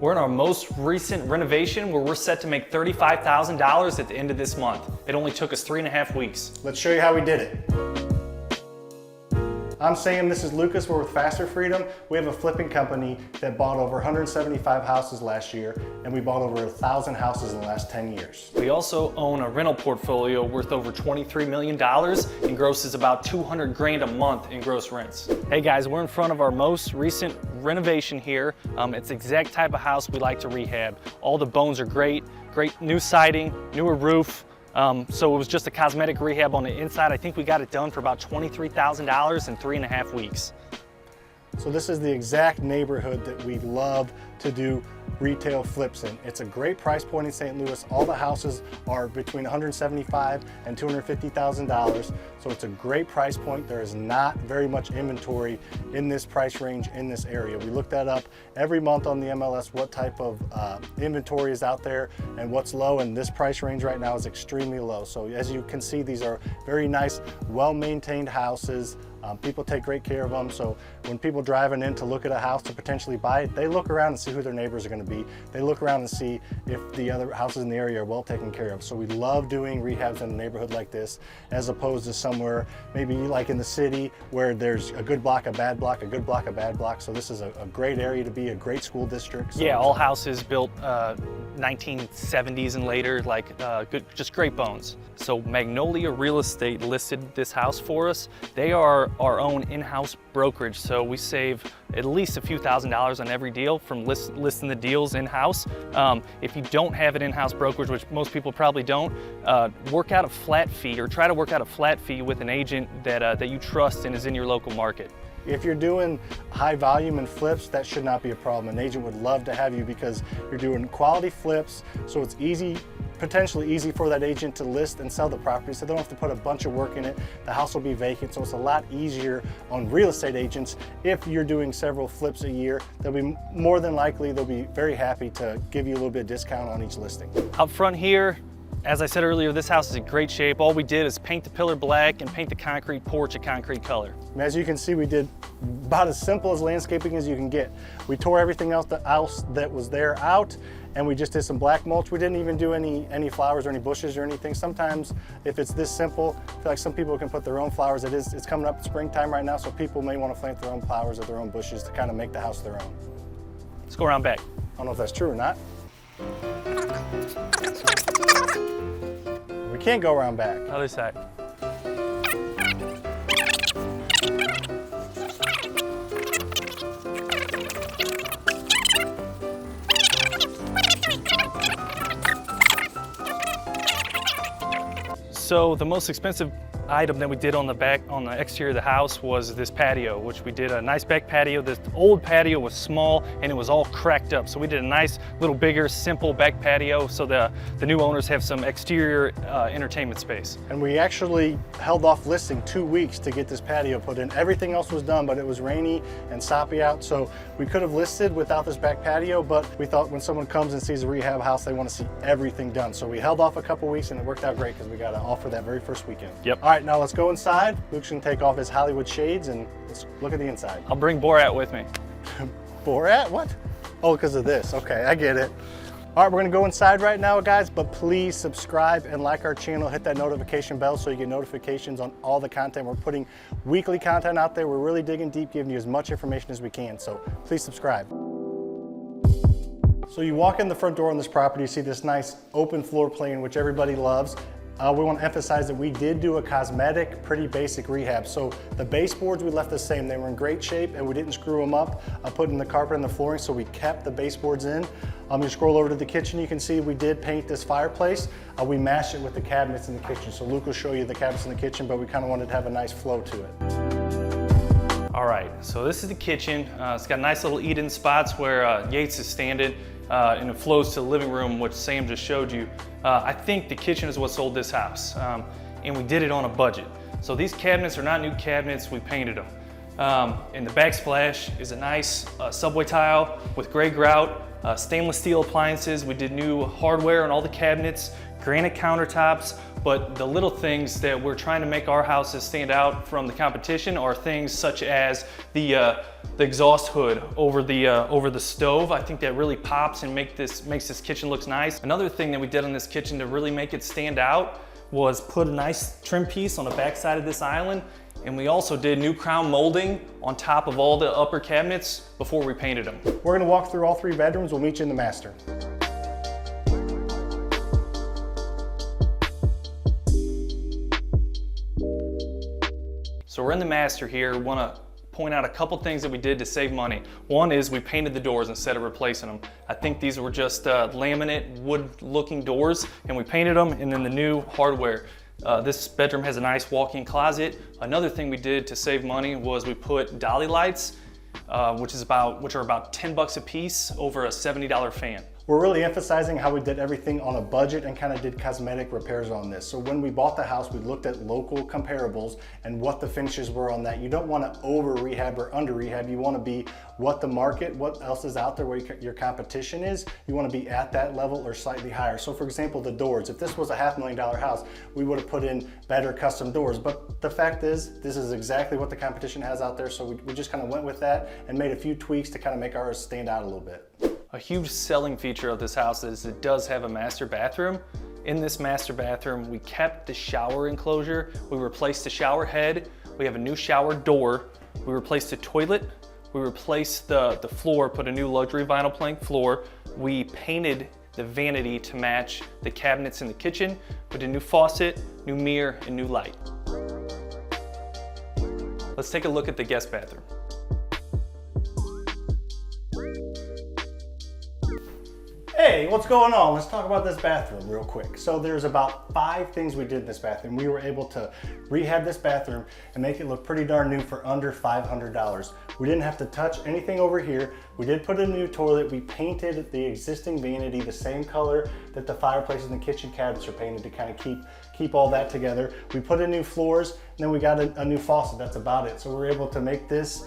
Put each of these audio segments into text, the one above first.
We're in our most recent renovation where we're set to make $35,000 at the end of this month. It only took us 3.5 weeks. Let's show you how we did it. I'm Sam, this is Lucas, we're with FasterFreedom. We have a flipping company that bought over 175 houses last year, and we bought over 1,000 houses in the last 10 years. We also own a rental portfolio worth over $23 million and grosses about 200 grand a month in gross rents. Hey guys, we're in front of our most recent renovation here. It's the exact type of house we like to rehab. All the bones are great new siding, newer roof. So it was just a cosmetic rehab on the inside. I think we got it done for about $23,000 in 3.5 weeks. So this is the exact neighborhood that we love to do retail flips in. It's a great price point in St. Louis. All the houses are between $175,000 and $250,000. So it's a great price point. There is not very much inventory in this price range in this area. We look that up every month on the MLS, what type of inventory is out there and what's low, and this price range right now is extremely low. So as you can see, these are very nice, well-maintained houses. People take great care of them, so when people driving in to look at a house to potentially buy it, they look around and see who their neighbors are going to be. They look around and see if the other houses in the area are well taken care of. So we love doing rehabs in a neighborhood like this, as opposed to somewhere maybe like in the city where there's a good block, a bad block, a good block, a bad block. So this is a great area to be, a great school district. So, yeah, all houses built 1970s and later, just great bones. So Magnolia Real Estate listed this house for us. They are our own in-house brokerage, so we save at least a few $1,000s on every deal from listing the deals in-house. If you don't have an in-house brokerage, which most people probably don't, work out a flat fee or try to work out a flat fee with an agent that you trust and is in your local market. If you're doing high volume and flips, that should not be a problem. An agent would love to have you because you're doing quality flips, so it's easy, potentially easy for that agent to list and sell the property, so they don't have to put a bunch of work in it. The house will be vacant, so it's a lot easier on real estate agents. If you're doing several flips a year, they'll be more than likely, they'll be very happy to give you a little bit of discount on each listing. Up front here, as I said earlier, this house is in great shape. All we did is paint the pillar black and paint the concrete porch a concrete color. As you can see, we did about as simple as landscaping as you can get. We tore everything else that was there out, and we just did some black mulch. We didn't even do any flowers or any bushes or anything. Sometimes, if it's this simple, I feel like some people can put their own flowers. It's coming up springtime right now, so people may want to plant their own flowers or their own bushes to kind of make the house their own. Let's go around back. I don't know if that's true or not. We can't go around back. Other side. So the most expensive item that we did on the exterior of the house was this patio, which we did a nice back patio. This old patio was small and it was all cracked up. So we did a nice little bigger, simple back patio so the new owners have some exterior entertainment space. And we actually held off listing 2 weeks to get this patio put in. Everything else was done, but it was rainy and soppy out. So we could have listed without this back patio, but we thought when someone comes and sees a rehab house, they want to see everything done. So we held off a couple weeks and it worked out great because we got an offer that very first weekend. Yep. All right, now let's go inside. Luke's gonna take off his Hollywood shades and let's look at the inside. I'll bring Borat with me. Borat? What? Oh, because of this. Okay, I get it. All right, we're gonna go inside right now, guys, but please subscribe and like our channel. Hit that notification bell so you get notifications on all the content. We're putting weekly content out there. We're really digging deep, giving you as much information as we can, so please subscribe. So you walk in the front door on this property, you see this nice open floor plan, which everybody loves. We want to emphasize that we did do a cosmetic, pretty basic rehab. So the baseboards we left the same. They were in great shape and we didn't screw them up, putting the carpet and the flooring, so we kept the baseboards in. You scroll over to the kitchen, you can see we did paint this fireplace. We matched it with the cabinets in the kitchen. So Luke will show you the cabinets in the kitchen, but we kind of wanted to have a nice flow to it. All right, so this is the kitchen. It's got nice little eat-in spots where Yates is standing. And it flows to the living room, which Sam just showed you. I think the kitchen is what sold this house, and we did it on a budget. So these cabinets are not new cabinets, we painted them. And the backsplash is a nice subway tile with gray grout, stainless steel appliances. We did new hardware on all the cabinets, granite countertops, but the little things that we're trying to make our houses stand out from the competition are things such as the exhaust hood over the stove. I think that really pops and makes this kitchen look nice. Another thing that we did on this kitchen to really make it stand out was put a nice trim piece on the back side of this island, and we also did new crown molding on top of all the upper cabinets before we painted them. We're gonna walk through all 3 bedrooms. We'll meet you in the master. So we're in the master here. We want to point out a couple things that we did to save money. One is we painted the doors instead of replacing them. I think these were just laminate wood looking doors, and we painted them, and then the new hardware. This bedroom has a nice walk-in closet. Another thing we did to save money was we put dolly lights, which are about 10 bucks a piece over a $70 fan. We're really emphasizing how we did everything on a budget and kind of did cosmetic repairs on this. So when we bought the house, we looked at local comparables and what the finishes were on that. You don't want to over rehab or under rehab. You want to be what the market, what else is out there, where your competition is. You want to be at that level or slightly higher. So for example, the doors, if this was a $500,000 house, we would have put in better custom doors. But the fact is, this is exactly what the competition has out there. So we just kind of went with that and made a few tweaks to kind of make ours stand out a little bit. A huge selling feature of this house is it does have a master bathroom. In this master bathroom, we kept the shower enclosure. We replaced the shower head. We have a new shower door. We replaced the toilet. We replaced the floor, put a new luxury vinyl plank floor. We painted the vanity to match the cabinets in the kitchen, put a new faucet, new mirror, and new light. Let's take a look at the guest bathroom. Hey, what's going on? Let's talk about this bathroom real quick. So there's about 5 things we did in this bathroom. We were able to rehab this bathroom and make it look pretty darn new for under $500. We didn't have to touch anything over here. We did put in a new toilet. We painted the existing vanity the same color that the fireplaces and the kitchen cabinets are painted to kind of keep all that together. We put in new floors, and then we got a new faucet. That's about it. So we were able to make this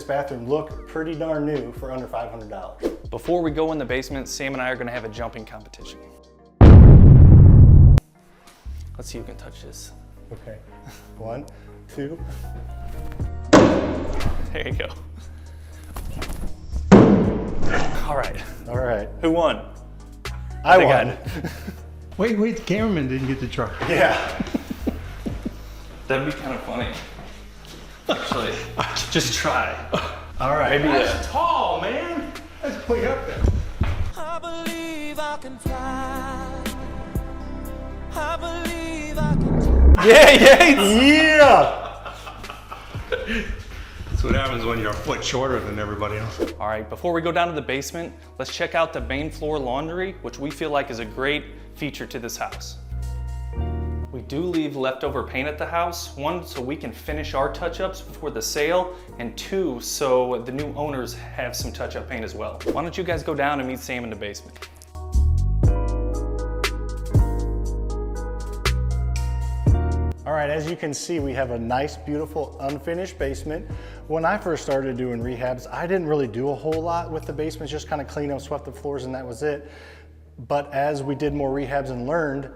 bathroom look pretty darn new for under $500. Before we go in the basement, Sam and I are going to have a jumping competition. Let's see who can touch this. Okay, 1, 2. There you go. All right. All right. Who won? I won. Wait, the cameraman didn't get to try. Yeah. That'd be kind of funny. Actually, just try. All right. Maybe That's tall, man. That's way up there. I believe I can fly. I believe I can. Yeah. That's what happens when you're a foot shorter than everybody else. All right, before we go down to the basement, let's check out the main floor laundry, which we feel like is a great feature to this house. We do leave leftover paint at the house, 1, so we can finish our touch-ups before the sale, and 2, so the new owners have some touch-up paint as well. Why don't you guys go down and meet Sam in the basement? All right, as you can see, we have a nice, beautiful, unfinished basement. When I first started doing rehabs, I didn't really do a whole lot with the basement, just kind of clean them, swept the floors, and that was it. But as we did more rehabs and learned,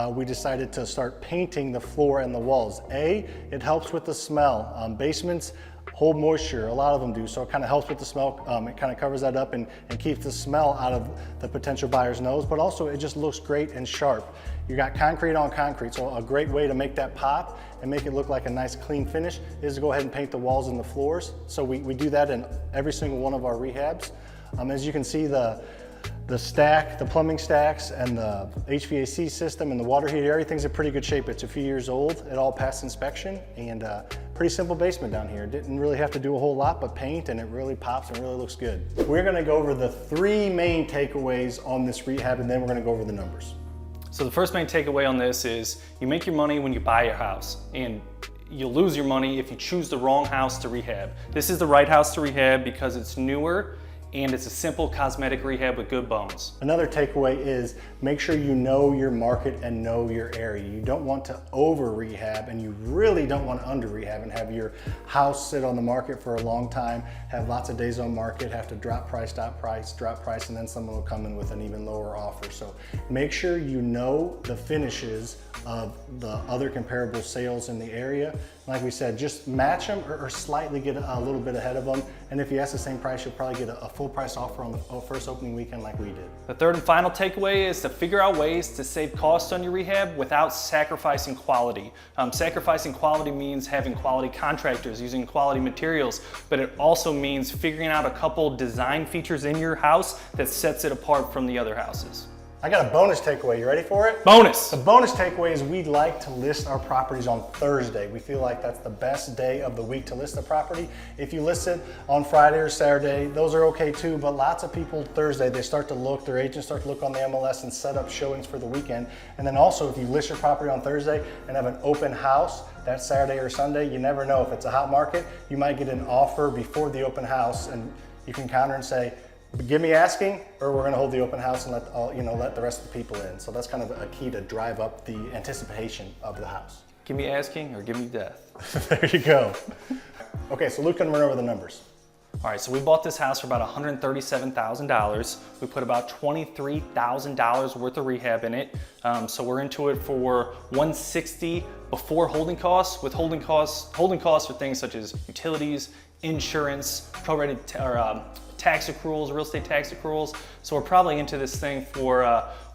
we decided to start painting the floor and the walls. It helps with the smell. Basements hold moisture, a lot of them do, so it kind of helps with the smell. It kind of covers that up and keeps the smell out of the potential buyer's nose, but also it just looks great and sharp. You got concrete on concrete, so a great way to make that pop and make it look like a nice clean finish is to go ahead and paint the walls and the floors. So we do that in every single one of our rehabs. As you can see, the plumbing stacks and the HVAC system and the water heater, everything's in pretty good shape. It's a few years old. It all passed inspection, and pretty simple basement down here. Didn't really have to do a whole lot but paint, and it really pops and really looks good. We're gonna go over the 3 main takeaways on this rehab, and then we're gonna go over the numbers. So the first main takeaway on this is you make your money when you buy your house, and you'll lose your money if you choose the wrong house to rehab. This is the right house to rehab because it's newer and it's a simple cosmetic rehab with good bones. Another takeaway is make sure you know your market and know your area. You don't want to over rehab, and you really don't want to under rehab and have your house sit on the market for a long time, have lots of days on market, have to drop price, drop price, and then someone will come in with an even lower offer. So make sure you know the finishes of the other comparable sales in the area. Like we said, just match them or slightly get a little bit ahead of them. And if you ask the same price, you'll probably get a full price offer on the first opening weekend like we did. The third and final takeaway is to figure out ways to save costs on your rehab without sacrificing quality. Sacrificing quality means having quality contractors, using quality materials, but it also means figuring out a couple design features in your house that sets it apart from the other houses. I got a bonus takeaway. You ready for it? Bonus! The bonus takeaway is we'd like to list our properties on Thursday. We feel like that's the best day of the week to list a property. If you list it on Friday or Saturday, those are okay too, but lots of people Thursday, they start to look, their agents start to look on the MLS and set up showings for the weekend. And then also if you list your property on Thursday and have an open house that Saturday or Sunday, you never know. If it's a hot market, you might get an offer before the open house and you can counter and say, give me asking, or we're gonna hold the open house and let the rest of the people in. So that's kind of a key to drive up the anticipation of the house. Give me asking or give me death. There you go. Okay, so Luke can run over the numbers. All right, so we bought this house for about $137,000. We put about $23,000 worth of rehab in it. So we're into it for $160,000 before holding costs. With holding costs are things such as utilities, insurance, prorated tax accruals, real estate tax accruals. So we're probably into this thing for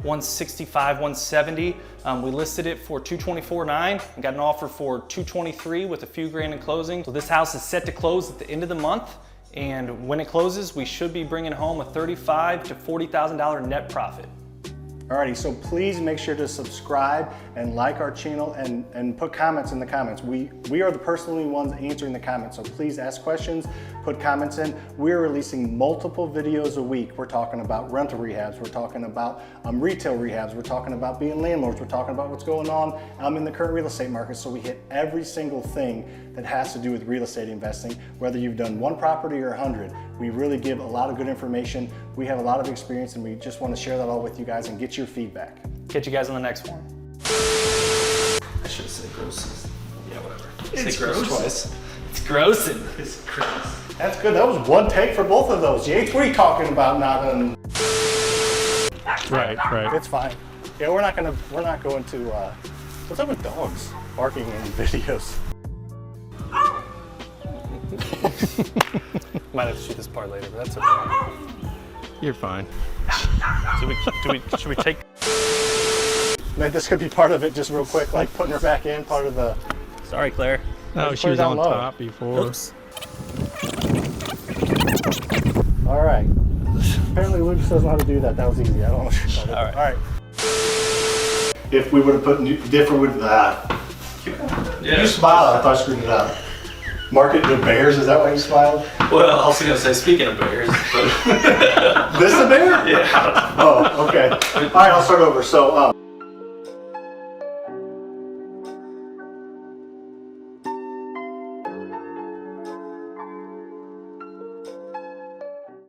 $165,000, $170,000. We listed it for $224,900 and got an offer for $223,000 with a few grand in closing. So this house is set to close at the end of the month. And when it closes, we should be bringing home a $35,000 to $40,000 net profit. Alrighty, so please make sure to subscribe and like our channel and put comments in the comments. We are the personally ones answering the comments, so please ask questions, put comments in. We're releasing multiple videos a week. We're talking about rental rehabs, we're talking about retail rehabs, we're talking about being landlords, we're talking about what's going on in the current real estate market. So we hit every single thing that has to do with real estate investing, whether you've done one property or 100. We really give a lot of good information. We have a lot of experience and we just want to share that all with you guys and get your feedback. Catch you guys on the next one. I should have said gross. Yeah, whatever. It's gross twice. It's gross. It's gross. That's good. That was one take for both of those. Yates, what are you talking about? Right. It's fine. Yeah, we're not going to, what's up with dogs barking in videos? Might have to shoot this part later, but that's okay. You're fine. Should we take? Man, this could be part of it just real quick, like putting her back in, part of the... Sorry, Claire. No, Just she put her was down on low. top before. Oops. All right. Apparently Luke doesn't know how to do that. That was easy. I don't know what you're talking about. All right. If we would have put different with you smiled, I thought I screwed it up. Market the Bears, is that why you smiled? Well, I was gonna say, speaking of bears, but This the bear? yeah. Oh, okay. All right, I'll start over. So,